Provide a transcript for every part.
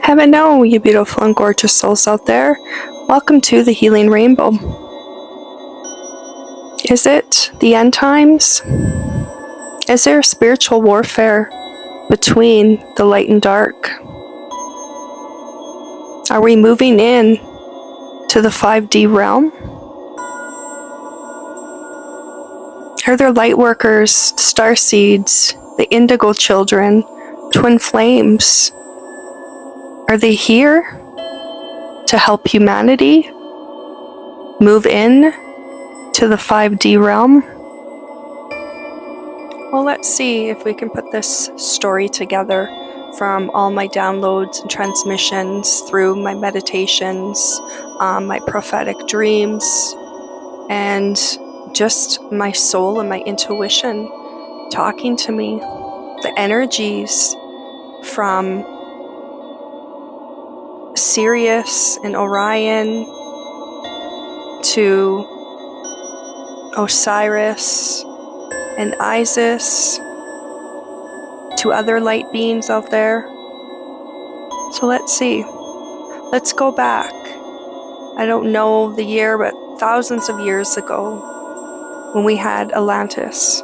Heaven know, you beautiful and gorgeous souls out there. Welcome to the Healing Rainbow. Is it the end times? Is there spiritual warfare between the light and dark? Are we moving in to the 5D realm? Are there light workers, star seeds, the indigo children, twin flames? Are they here to help humanity move in to the 5D realm? Well, let's see if we can put this story together from all my downloads and transmissions through my meditations, my prophetic dreams, and just my soul and my intuition talking to me. The energies from Sirius and Orion to Osiris and Isis to other light beings out there. So let's see. Let's go back. I don't know the year, but thousands of years ago when we had Atlantis.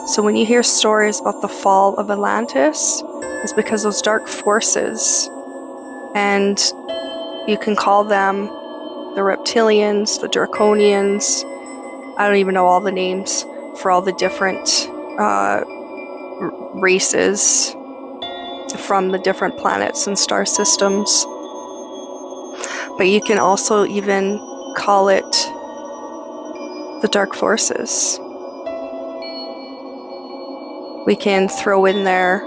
So when you hear stories about the fall of Atlantis, it's because those dark forces, and you can call them the reptilians, the draconians. I don't even know all the names for all the different races from the different planets and star systems. But you can also even call it the dark forces. We can throw in there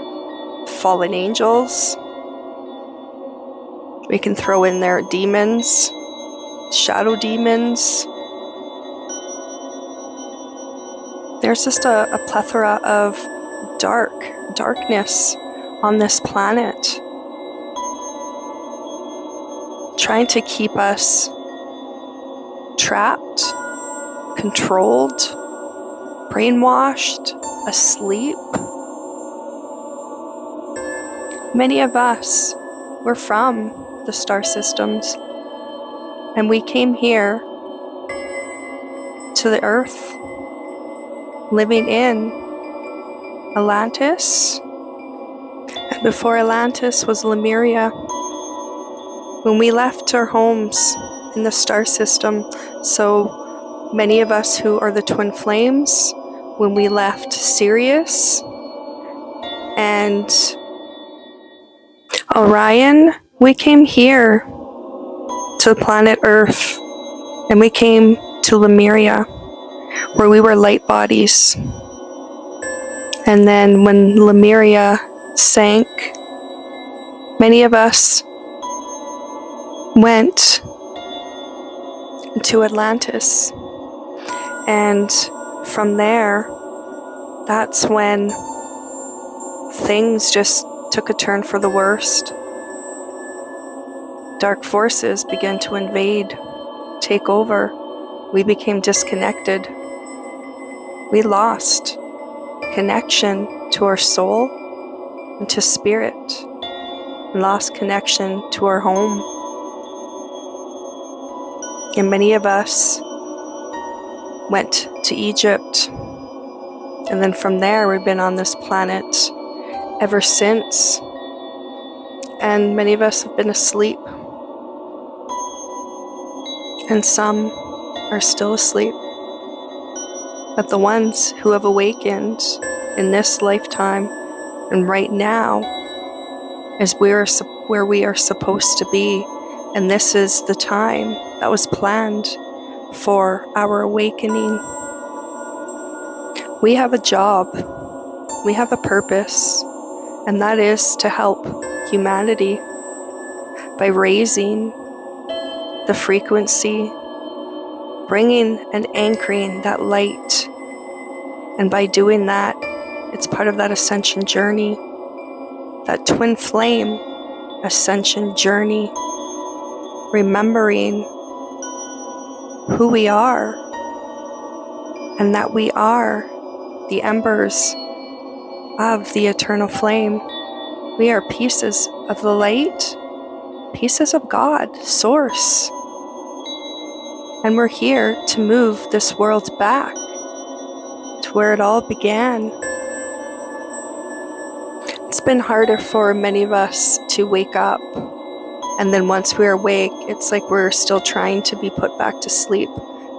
fallen angels. We can throw in there demons, shadow demons. There's just a plethora of darkness on this planet, trying to keep us trapped, controlled, brainwashed, asleep. Many of us were from the star systems, and we came here to the earth, living in Atlantis. And before Atlantis was Lemuria. When we left our homes in the star system, so many of us who are the twin flames, when we left Sirius and Orion, we came here to planet Earth, and we came to Lemuria, where we were light bodies. And then when Lemuria sank, many of us went to Atlantis. And from there, that's when things just took a turn for the worst. Dark forces began to invade, take over. We became disconnected. We lost connection to our soul and to spirit, and lost connection to our home. And many of us went to Egypt, and then from there we've been on this planet ever since, and many of us have been asleep, and some are still asleep. But the ones who have awakened in this lifetime and right now is where we are supposed to be, and this is the time that was planned for our awakening. We have a job, we have a purpose, and that is to help humanity by raising the frequency, bringing and anchoring that light. And by doing that, it's part of that ascension journey, that twin flame ascension journey, remembering who we are, and that we are the embers of the eternal flame. We are pieces of the light pieces of God, Source. And we're here to move this world back to where it all began. It's been harder for many of us to wake up. And then once we're awake, it's like we're still trying to be put back to sleep,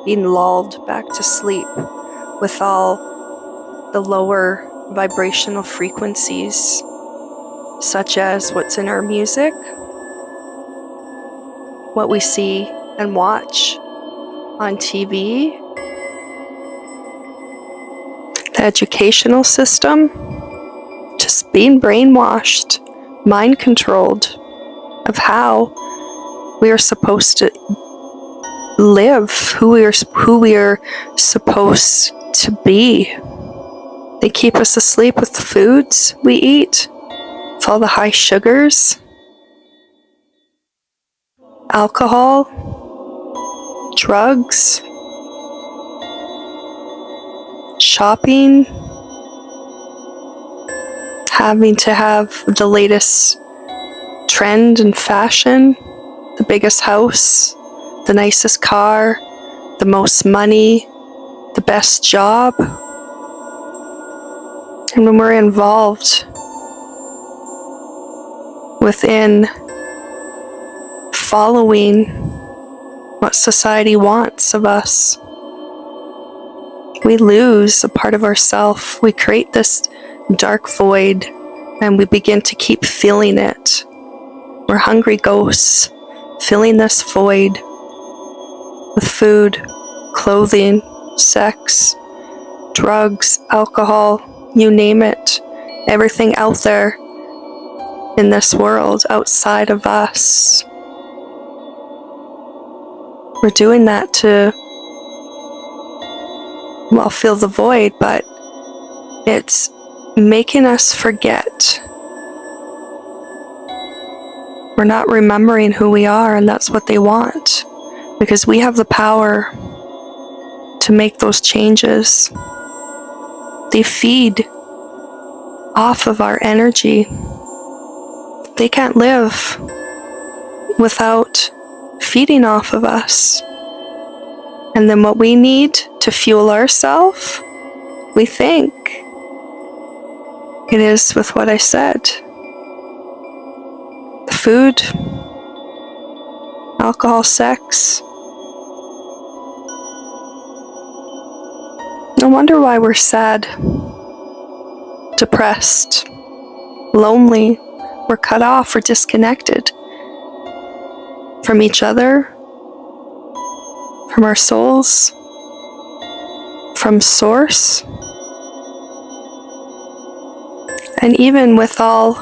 being lulled back to sleep with all the lower vibrational frequencies, such as what's in our music, what we see and watch on TV, the educational system, just being brainwashed, mind controlled of how we are supposed to live, who we are supposed to be. They keep us asleep with the foods we eat, with all the high sugars, alcohol, drugs, shopping, having to have the latest trend and fashion, the biggest house, the nicest car, the most money, the best job. And when we're involved within following what society wants of us, we lose a part of ourself. We create this dark void and we begin to keep feeling it. We're hungry ghosts, filling this void with food, clothing, sex, drugs, alcohol, you name it. Everything out there in this world outside of us. We're doing that to, well, fill the void, but it's making us forget. We're not remembering who we are, and that's what they want, because we have the power to make those changes. They feed off of our energy. They can't live without feeding off of us. And then what we need to fuel ourselves, we think. It is with what I said. Food, alcohol, sex. No wonder why we're sad, depressed, lonely. We're cut off, we're disconnected from each other, from our souls, from Source. And even with all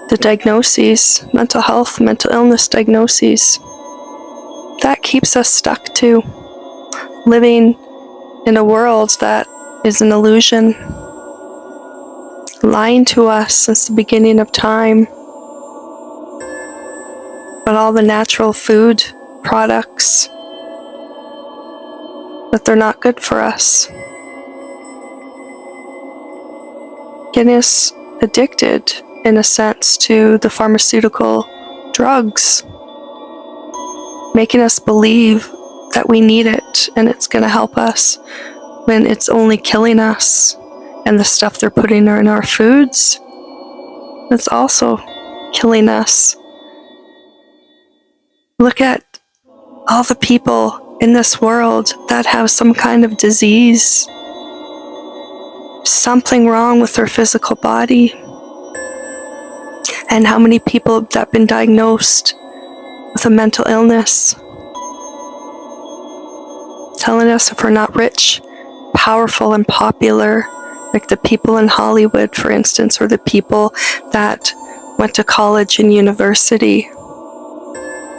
the diagnoses, mental health, mental illness diagnoses, that keeps us stuck to living in a world that is an illusion, lying to us since the beginning of time. But all the natural food products, that they're not good for us, getting us addicted in a sense to the pharmaceutical drugs, making us believe that we need it and it's going to help us when it's only killing us. And the stuff they're putting in our foods, it's also killing us. Look at all the people in this world that have some kind of disease, something wrong with their physical body. And how many people that have been diagnosed with a mental illness, telling us if we're not rich, powerful, and popular, like the people in Hollywood, for instance, or the people that went to college and university,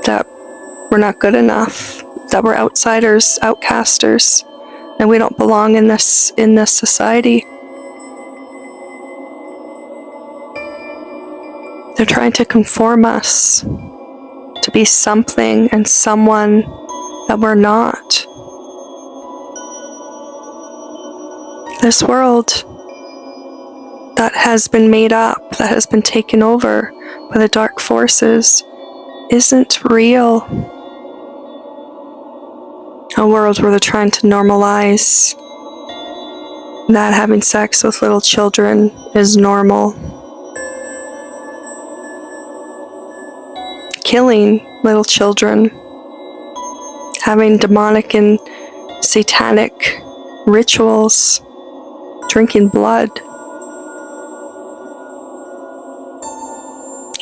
that we're not good enough, that we're outsiders, outcasters, and we don't belong in this society. They're trying to conform us to be something and someone that we're not. This world that has been made up, that has been taken over by the dark forces, isn't real. A world where they're trying to normalize that having sex with little children is normal. Killing little children, having demonic and satanic rituals, drinking blood.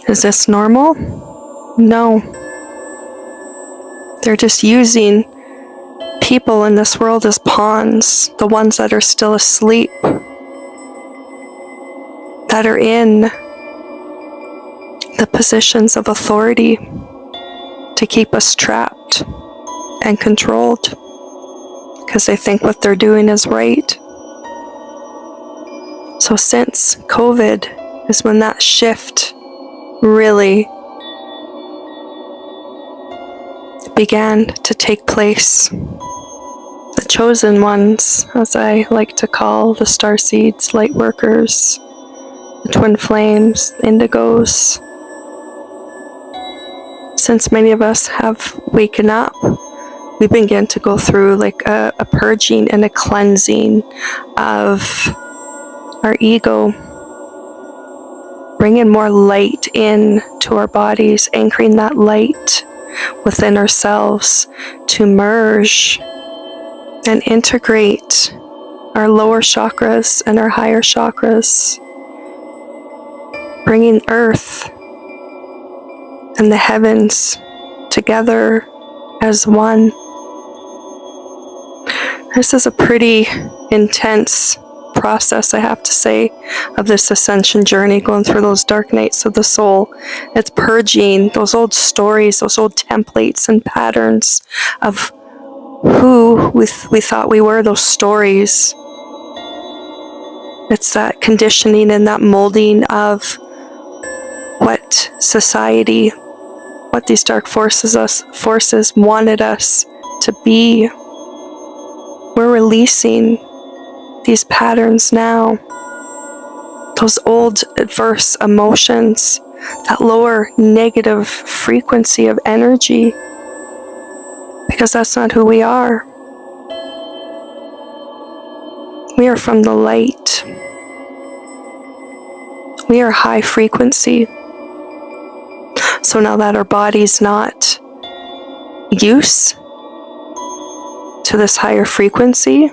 Is this normal? No. They're just using people in this world as pawns, the ones that are still asleep, that are in the positions of authority to keep us trapped and controlled because they think what they're doing is right. So since COVID is when that shift really began to take place. The chosen ones, as I like to call the starseeds, light workers, the twin flames, indigos. Since many of us have waken up, we begin to go through like a purging and a cleansing of our ego, bringing more light in to our bodies, anchoring that light within ourselves to merge and integrate our lower chakras and our higher chakras, bringing earth and the heavens together as one. This is a pretty intense process, I have to say, of this ascension journey, going through those dark nights of the soul. It's purging those old stories, those old templates and patterns of who we thought we were, those stories. It's that conditioning and that molding of what society, what these dark forces wanted us to be. We're releasing these patterns now, those old adverse emotions, that lower negative frequency of energy, because that's not who we are. We are from the light. We are high frequency. So now that our body's not used to this higher frequency,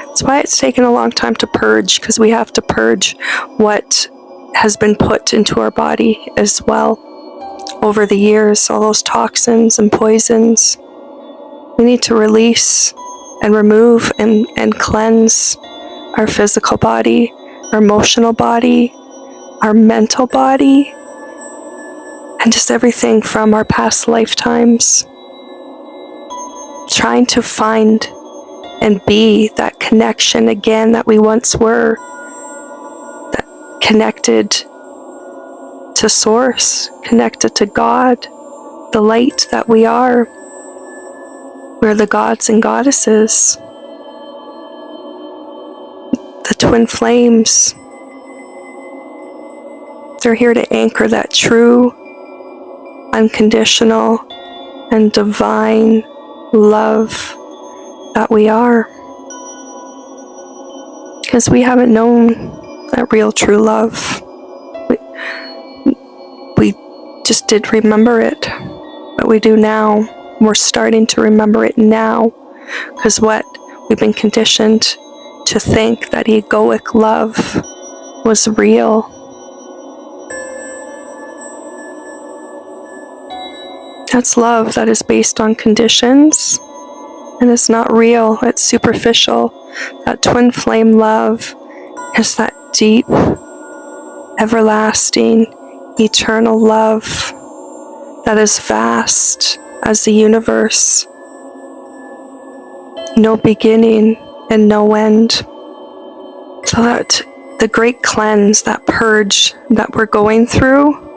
that's why it's taken a long time to purge, because we have to purge what has been put into our body as well over the years, all those toxins and poisons. We need to release and remove and cleanse our physical body, our emotional body, our mental body, and just everything from our past lifetimes. Trying to find and be that connection again that we once were, that connected to Source, connected to God, the light that we are. We're the gods and goddesses, the twin flames. They're here to anchor that true, unconditional, and divine love that we are, because we haven't known that real true love. We just did remember it, but we do now. We're starting to remember it now, because what we've been conditioned to think, that egoic love was real. That's love that is based on conditions, and it's not real, it's superficial. That twin flame love is that deep, everlasting, eternal love that is vast as the universe. No beginning and no end. So that the great cleanse, that purge that we're going through,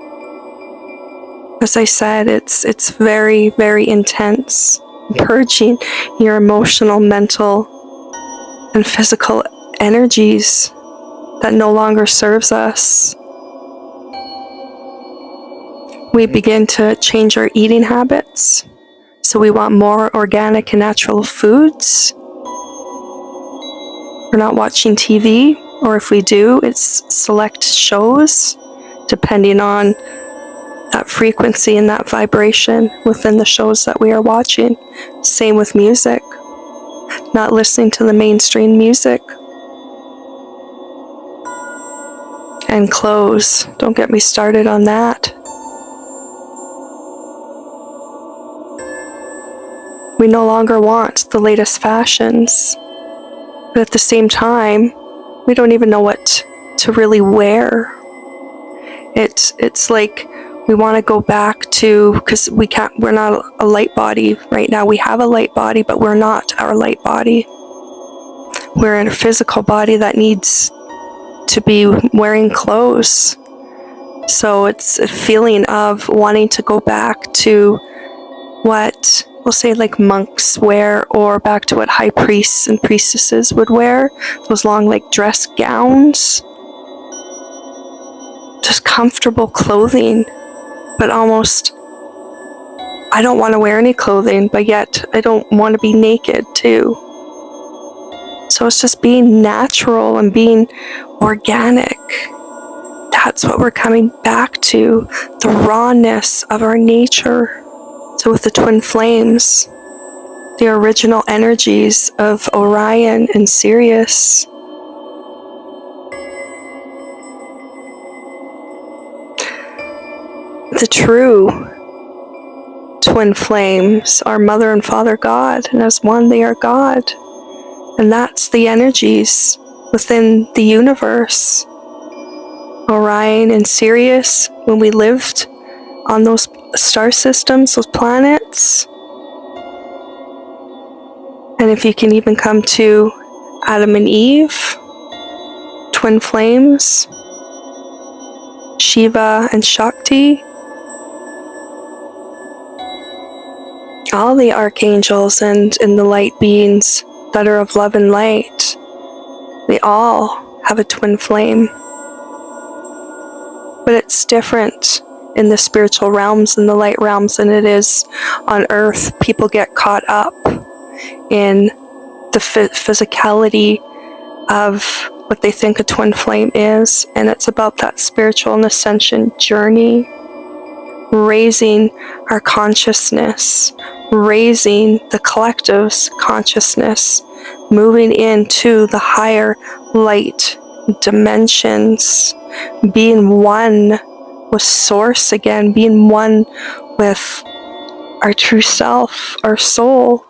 as I said, it's very, very intense. Purging your emotional, mental, and physical energies that no longer serves us. we begin to change our eating habits. So we want more organic and natural foods. We're not watching TV, or if we do, it's select shows, depending on that frequency and that vibration within the shows that we are watching. Same with music. Not listening to the mainstream music. And clothes. Don't get me started on that. We no longer want the latest fashions. But at the same time, we don't even know what to really wear. It's like we want to go back to, because we're not a light body right now. We have a light body, but we're not our light body. We're in a physical body that needs to be wearing clothes. So it's a feeling of wanting to go back to what, we'll say, like monks wear, or back to what high priests and priestesses would wear. Those long, like, dress gowns. Just comfortable clothing. But almost, I don't want to wear any clothing, but yet I don't want to be naked too. So it's just being natural and being organic. That's what we're coming back to, the rawness of our nature. So with the twin flames, the original energies of Orion and Sirius, the true twin flames are Mother and Father God, and as one they are God. And that's the energies within the universe. Orion and Sirius, when we lived on those star systems, those planets. And if you can even come to Adam and Eve, twin flames, Shiva and Shakti, all the archangels and the light beings that are of love and light, they all have a twin flame. But it's different in the spiritual realms and the light realms than it is on earth. People get caught up in the physicality of what they think a twin flame is, and it's about that spiritual and ascension journey, raising our consciousness, raising the collective's consciousness, moving into the higher light dimensions, being one with Source again, being one with our true self, our soul.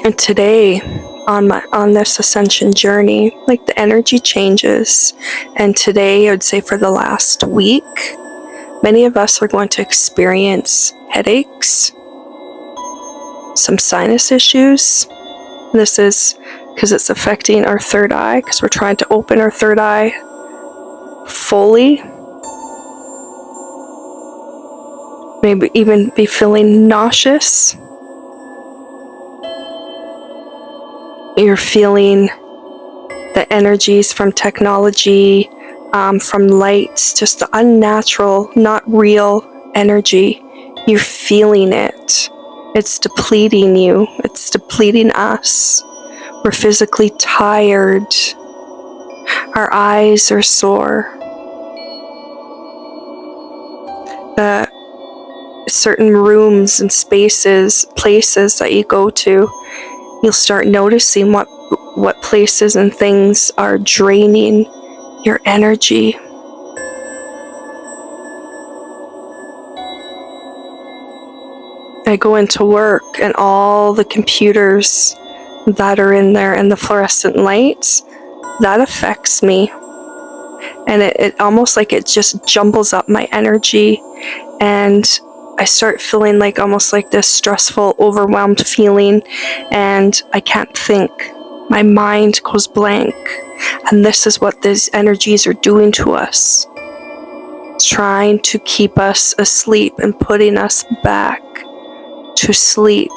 And today, on this ascension journey, like, the energy changes. And today, I would say for the last week, many of us are going to experience headaches, some sinus issues. This is because it's affecting our third eye, because we're trying to open our third eye fully. Maybe even be feeling nauseous. You're feeling the energies from technology, from lights, just the unnatural, not real energy. You're feeling it. It's depleting you. It's depleting us. We're physically tired. Our eyes are sore. Certain rooms and spaces, places that you go to, you'll start noticing what places and things are draining your energy. I go into work and all the computers that are in there and the fluorescent lights, that affects me. And it almost like it just jumbles up my energy, and I start feeling like almost like this stressful, overwhelmed feeling, and I can't think. My mind goes blank. And this is what these energies are doing to us. Trying to keep us asleep and putting us back to sleep.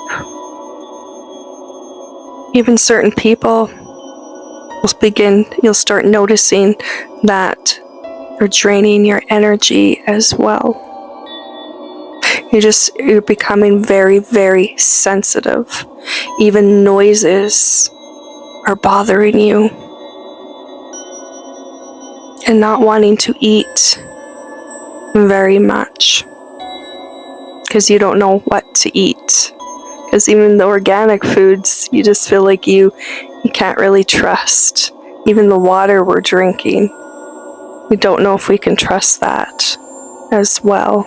Even certain people you'll start noticing that are draining your energy as well. You're becoming very, very sensitive. Even noises are bothering you. And not wanting to eat very much. Because you don't know what to eat. Because even the organic foods, you just feel like you can't really trust. Even the water we're drinking, we don't know if we can trust that as well.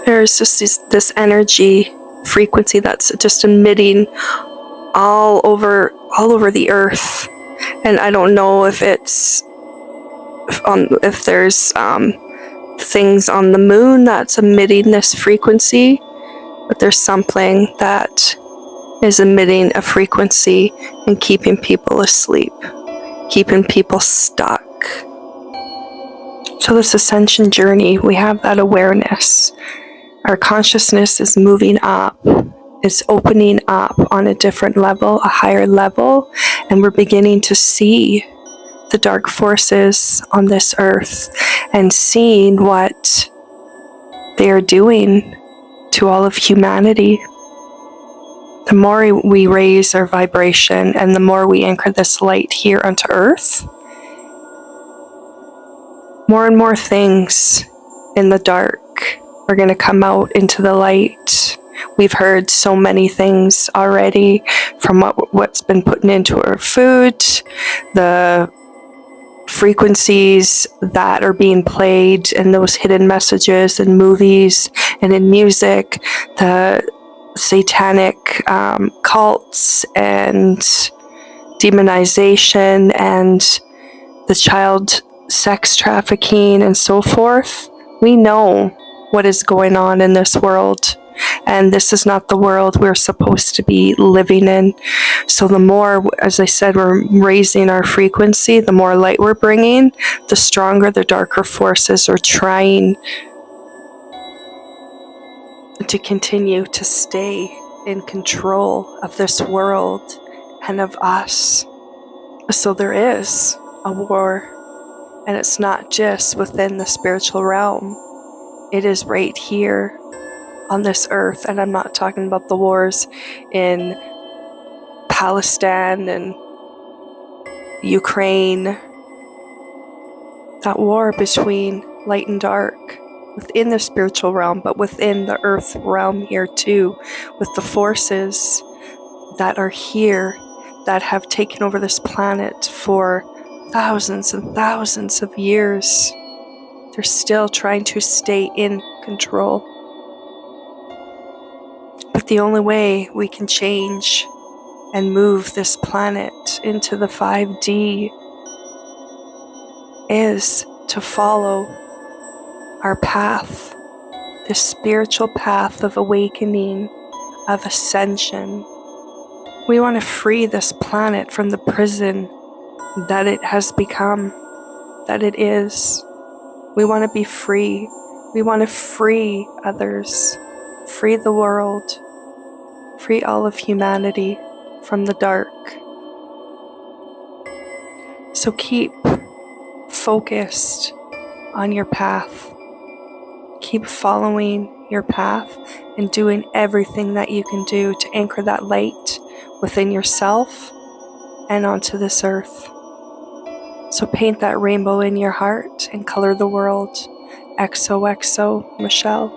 There's just this energy frequency that's just emitting all over the earth. And I don't know if it's if there's things on the moon that's emitting this frequency, but there's something that is emitting a frequency and keeping people asleep, keeping people stuck. So this ascension journey, we have that awareness. Our consciousness is moving up. It's opening up on a different level, a higher level, and we're beginning to see the dark forces on this earth and seeing what they are doing to all of humanity. The more we raise our vibration and the more we anchor this light here onto earth, more and more things in the dark are going to come out into the light. We've heard so many things already from what's been put into our food, the frequencies that are being played, and those hidden messages in movies and in music, the satanic cults and demonization and the child sex trafficking and so forth. We know what is going on in this world, and this is not the world we're supposed to be living in. So the more, as I said, we're raising our frequency, the more light we're bringing, the stronger the darker forces are trying to continue to stay in control of this world and of us. So there is a war, and it's not just within the spiritual realm. It is right here on this earth, and I'm not talking about the wars in Palestine and Ukraine. That war between light and dark within the spiritual realm, but within the earth realm here too, with the forces that are here that have taken over this planet for thousands and thousands of years. They're still trying to stay in control. But the only way we can change and move this planet into the 5D is to follow our path, this spiritual path of awakening, of ascension. We want to free this planet from the prison that it has become, that it is. We want to be free. We want to free others, free the world, free all of humanity from the dark. So keep focused on your path. Keep following your path and doing everything that you can do to anchor that light within yourself and onto this earth. So paint that rainbow in your heart and color the world. XOXO, Michelle.